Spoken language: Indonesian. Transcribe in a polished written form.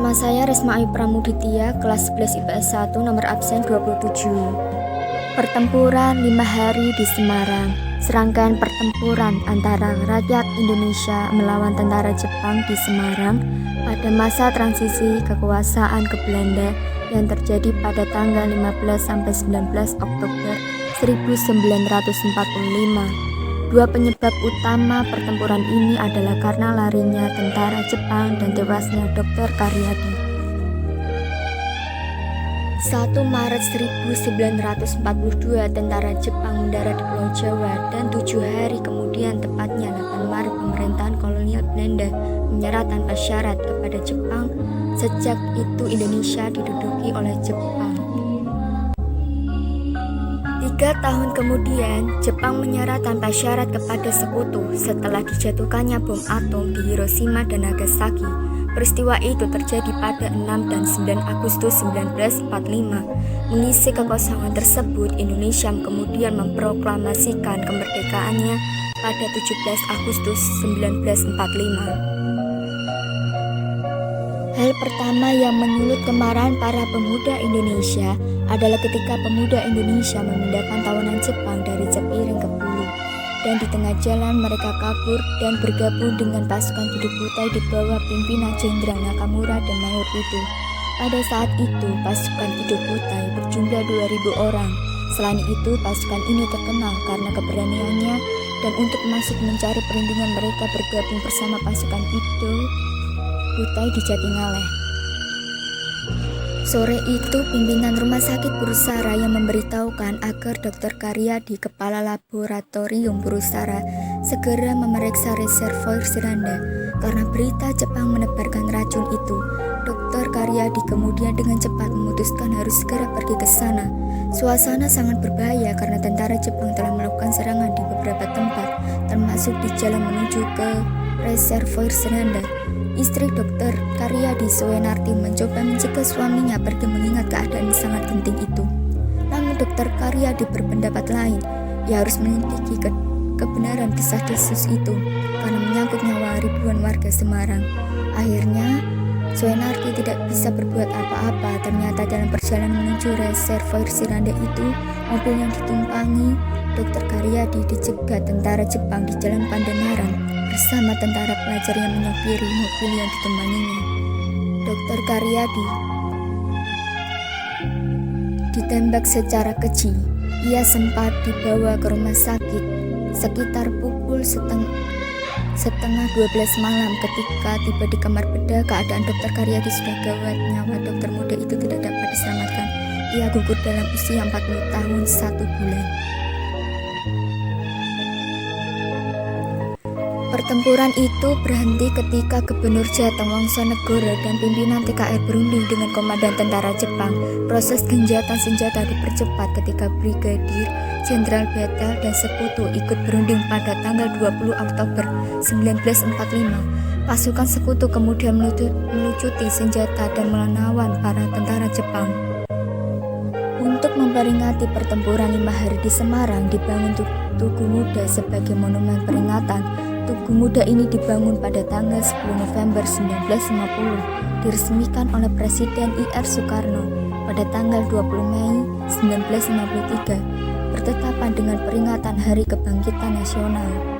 Nama saya Resma Ayu Pramuditya, kelas 11 IPS 1, nomor absen 27. Pertempuran 5 hari di Semarang. Serangkaian pertempuran antara rakyat Indonesia melawan tentara Jepang di Semarang pada masa transisi kekuasaan ke Belanda yang terjadi pada tanggal 15-19 Oktober 1945. Dua penyebab utama pertempuran ini adalah karena larinya tentara Jepang dan tewasnya Dr. Karyadi. 1 Maret 1942 tentara Jepang mendarat di Pulau Jawa dan 7 hari kemudian, tepatnya 8 Maret, pemerintahan kolonial Belanda menyerah tanpa syarat kepada Jepang. Sejak itu Indonesia diduduki oleh Jepang. 3 tahun kemudian, Jepang menyerah tanpa syarat kepada Sekutu setelah dijatuhkannya bom atom di Hiroshima dan Nagasaki. Peristiwa itu terjadi pada 6 dan 9 Agustus 1945. Mengisi kekosongan tersebut, Indonesia kemudian memproklamasikan kemerdekaannya pada 17 Agustus 1945. Hal pertama yang menyulut kemarahan para pemuda Indonesia adalah ketika pemuda Indonesia memindahkan tawanan Jepang dari Cepiring ke Bulu, dan di tengah jalan mereka kabur dan bergabung dengan pasukan Hidup Butai di bawah pimpinan Jenderal Nakamura dan Mayor Ito. Pada saat itu pasukan Hidup Butai berjumlah 2.000 orang. Selain itu pasukan ini terkenal karena keberaniannya, dan untuk masuk mencari perlindungan mereka bergabung bersama pasukan Hidup Butai di Jatingaleh. Sore itu pimpinan rumah sakit Burusara yang memberitahukan agar Dr. Karyadi, kepala laboratorium Burusara, segera memeriksa reservoir Siranda. Karena berita Jepang menebarkan racun itu, Dr. Karyadi kemudian dengan cepat memutuskan harus segera pergi ke sana. Suasana sangat berbahaya karena tentara Jepang telah melakukan serangan di beberapa tempat, termasuk di jalan menuju ke reservoir Siranda. Istri Dr. Karyadi, Soenarti, mencoba mencegah suaminya pergi mengingat keadaan sangat genting itu. Namun Dr. Karyadi berpendapat lain. Ia harus menyelidiki kebenaran desas-desus itu karena menyangkut nyawa ribuan warga Semarang. Akhirnya Soenarti tidak bisa berbuat apa-apa. Ternyata dalam perjalanan menuju reservoir Siranda itu, mobil yang ditumpangi Dr. Karyadi dicegat tentara Jepang di Jalan Pandanaran bersama tentara pelajar yang menyopiri mobil yang ditumpanginya. Dr. Karyadi ditembak secara keji. Ia sempat dibawa ke rumah sakit sekitar pukul setengah 12 malam. Ketika tiba di kamar bedah, keadaan Dr. Karyadi sudah gawat. Nyawa dokter muda itu tidak dapat diselamatkan. Ia gugur dalam usia 40 tahun 1 bulan. Pertempuran itu berhenti ketika Gubernur Jateng Wongsonegoro dan pimpinan TKR berunding dengan komandan tentara Jepang. Proses gencatan senjata dipercepat ketika Brigadir Jenderal Bethel dan Sekutu ikut berunding pada tanggal 20 Oktober 1945. Pasukan Sekutu kemudian melucuti senjata dan melawan para tentara Jepang. Untuk memperingati pertempuran 5 hari di Semarang, dibangun Tugu Muda sebagai monumen peringatan. Tugu Muda ini dibangun pada tanggal 10 November 1950, diresmikan oleh Presiden I.R. Soekarno pada tanggal 20 Mei 1953, bertepatan dengan peringatan Hari Kebangkitan Nasional.